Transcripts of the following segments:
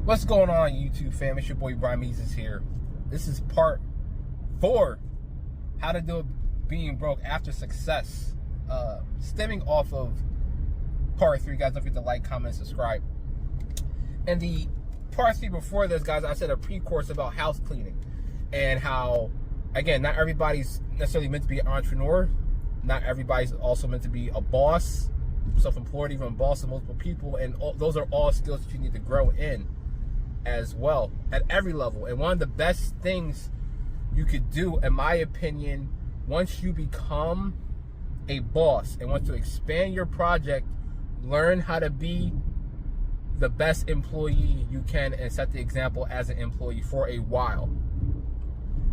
What's going on, YouTube fam? It's your boy Brimezus here. This is part 4, how to do being broke after success. Stemming off of part 3, guys. Don't forget to like, comment, subscribe. And the part 3 before this, guys, I said a pre-course about house cleaning and how, again, not everybody's necessarily meant to be an entrepreneur. Not everybody's also meant to be a boss, self-employed, even a boss of multiple people. And those are all skills that you need to grow in as well at every level. And one of the best things you could do, in my opinion, once you become a boss and want to expand your project, learn how to be the best employee you can and set the example as an employee for a while.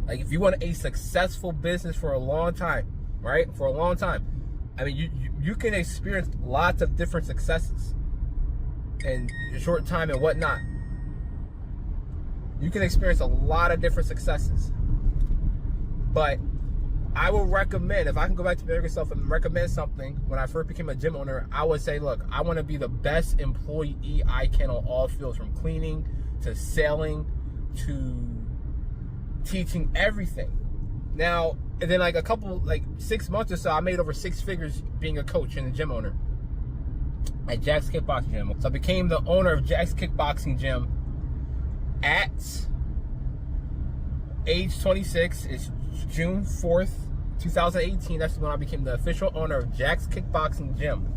Like, if you want a successful business for a long time, right? For a long time, I mean, you can experience lots of different successes in a short time and whatnot. You can experience a lot of different successes. But I will recommend, if I can go back to myself and recommend something, when I first became a gym owner, I would say, look, I want to be the best employee I can on all fields, from cleaning to selling to teaching, everything. Now, and then like 6 months or so, I made over 6 figures being a coach and a gym owner at Jack's Kickboxing Gym. So I became the owner of Jack's Kickboxing Gym at age 26. It's June 4th, 2018. That's when I became the official owner of Jack's Kickboxing Gym.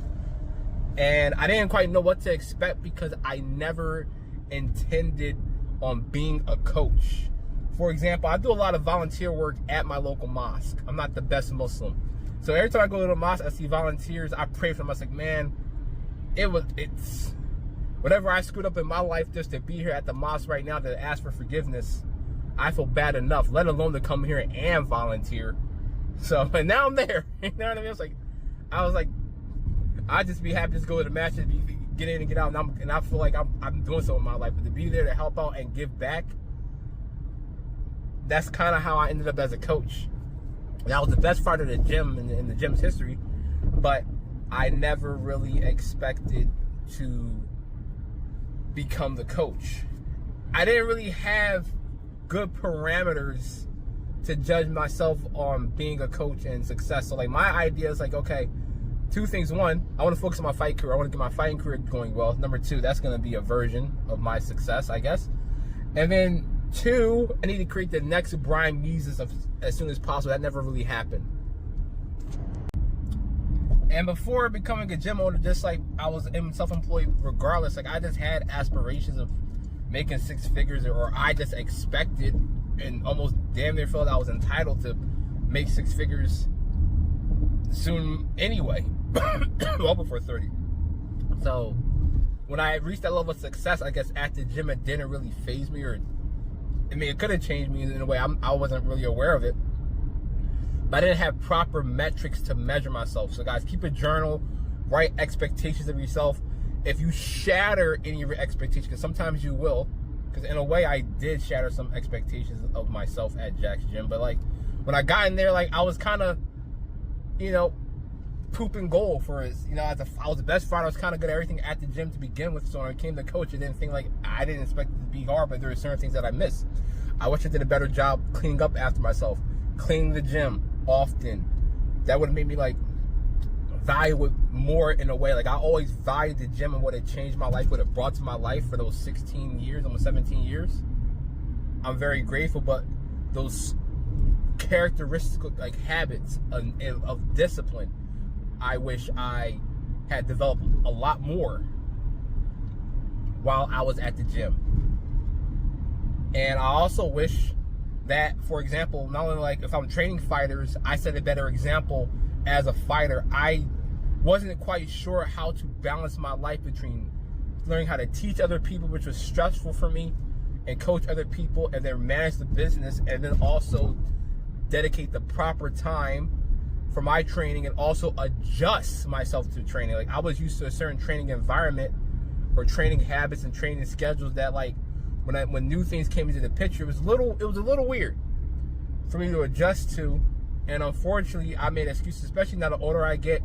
And I didn't quite know what to expect because I never intended on being a coach. For example, I do a lot of volunteer work at my local mosque. I'm not the best Muslim. So every time I go to the mosque, I see volunteers, I pray for them. I was like, man, it's whatever I screwed up in my life, just to be here at the mosque right now to ask for forgiveness, I feel bad enough, let alone to come here and volunteer. So, and now I'm there. You know what I mean? I was like, I'd just be happy to just go to the matches, get in and get out, and I feel like I'm doing something in my life. But to be there to help out and give back, that's kind of how I ended up as a coach. That was the best part of the gym in the gym's history, but I never really expected to become the coach. I didn't really have good parameters to judge myself on being a coach and success. So like, my idea is like, okay, 2 things. 1, I want to focus on my fight career. I want to get my fighting career going well. Number 2, that's going to be a version of my success, I guess. And then 2, I need to create the next Brimezus as soon as possible. That never really happened. And before becoming a gym owner, just like I was self-employed regardless, like I just had aspirations of making 6 figures, or I just expected and almost damn near felt I was entitled to make 6 figures soon anyway, well before 30. So when I reached that level of success, I guess at the gym, it didn't really faze me, or I mean, it could have changed me in a way I wasn't really aware of it. But I didn't have proper metrics to measure myself. So guys, keep a journal, write expectations of yourself. If you shatter any of your expectations, because sometimes you will, because in a way I did shatter some expectations of myself at Jack's Gym. But like, when I got in there, like I was kind of, you know, pooping gold for his, you know, I was the best fighter. I was kind of good at everything at the gym to begin with. So when I became the coach, I didn't think like, I didn't expect it to be hard, but there were certain things that I missed. I wish I did a better job cleaning up after myself, cleaning the gym often. That would have made me like value it more in a way. Like, I always valued the gym and what it changed my life, what it brought to my life for those 16 years, almost 17 years. I'm very grateful, but those characteristics, like habits of discipline, I wish I had developed a lot more while I was at the gym. And I also wish that, for example, not only like if I'm training fighters, I set a better example as a fighter. I wasn't quite sure how to balance my life between learning how to teach other people, which was stressful for me, and coach other people, and then manage the business, and then also dedicate the proper time for my training and also adjust myself to training. Like, I was used to a certain training environment or training habits and training schedules that, like, when new things came into the picture, it was a little weird for me to adjust to. And unfortunately, I made excuses, especially now the older I get.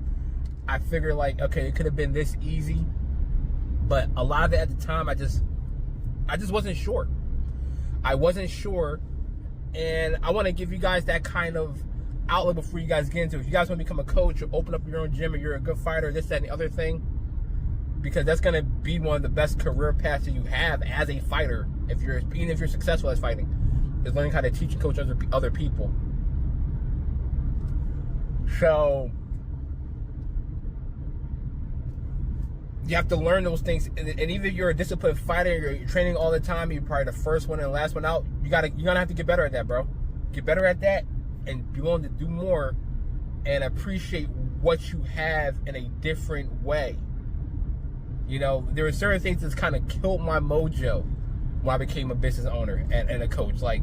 I figure like, okay, it could have been this easy. But a lot of it at the time, I just I just wasn't sure. I wasn't sure, and I want to give you guys that kind of outlet before you guys get into it. If you guys want to become a coach or open up your own gym, or you're a good fighter, this, that, and the other thing, because that's going to be one of the best career paths that you have as a fighter, even if you're successful as fighting, is learning how to teach and coach other people. So you have to learn those things, and even if you're a disciplined fighter, you're training all the time, you're probably the first one and the last one out, you're gonna have to get better at that, bro. Get better at that and be willing to do more and appreciate what you have in a different way. You know, there were certain things that's kind of killed my mojo when I became a business owner and a coach. Like,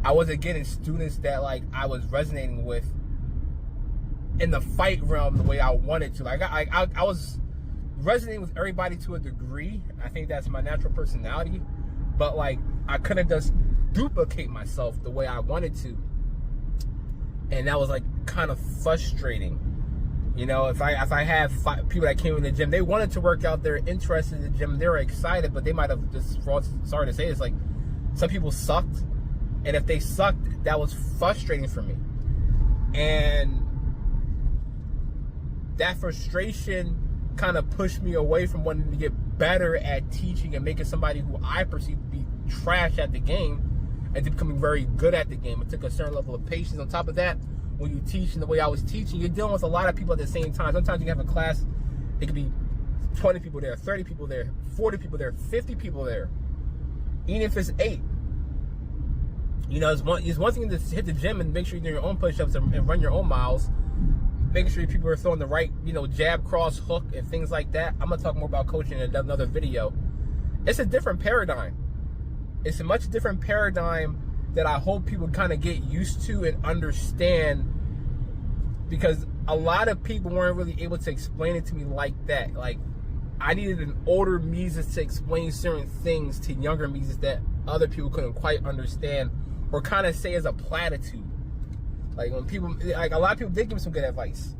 I wasn't getting students that, like, I was resonating with in the fight realm the way I wanted to. Like, I was resonating with everybody to a degree. I think that's my natural personality. But, like, I couldn't just duplicate myself the way I wanted to. And that was, like, kind of frustrating. You know, if I have people that came in the gym, they wanted to work out, they're interested in the gym, they were excited, but they might have just, sorry to say, it's like some people sucked. And if they sucked, that was frustrating for me. And that frustration kind of pushed me away from wanting to get better at teaching and making somebody who I perceive to be trash at the game into becoming very good at the game. It took a certain level of patience. On top of that, when you teach in the way I was teaching, you're dealing with a lot of people at the same time. Sometimes you have a class, it could be 20 people there, 30 people there, 40 people there, 50 people there, even if it's 8. You know, it's one thing to hit the gym and make sure you're doing your own push-ups and run your own miles, making sure people are throwing the right, you know, jab, cross, hook, and things like that. I'm going to talk more about coaching in another video. It's a different paradigm. It's a much different paradigm that I hope people kind of get used to and understand, because a lot of people weren't really able to explain it to me like that. Like, I needed an older Mises to explain certain things to younger Mises that other people couldn't quite understand or kind of say as a platitude. Like, when people, like, a lot of people did give me some good advice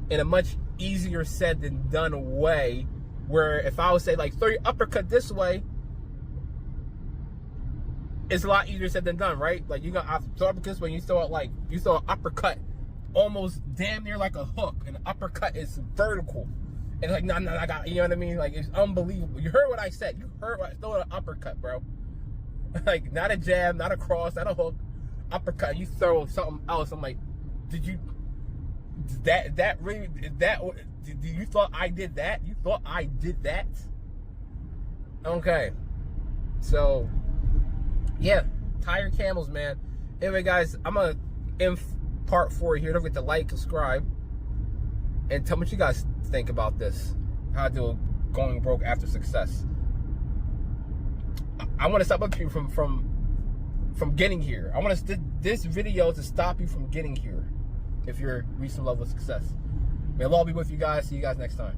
in a much easier said than done way, where if I would say, like, throw your uppercut this way, it's a lot easier said than done, right? Like, you got throw uppercuts when you throw it, like, you throw an uppercut almost damn near like a hook, and the uppercut is vertical. And like, no, I got, you know what I mean? Like, it's unbelievable. You heard what I said. You heard what I throw an uppercut, bro. Like, not a jab, not a cross, not a hook. Uppercut. You throw something else. I'm like, did you? You thought I did that? You thought I did that? Okay. So, yeah, tired camels, man. Anyway, guys, I'm gonna end part 4 here. Don't forget to like, subscribe, and tell me what you guys think about this. How I do going broke after success. I want to stop you from getting here. I want this video to stop you from getting here if you're reaching some level of success. May Allah be with you guys. See you guys next time.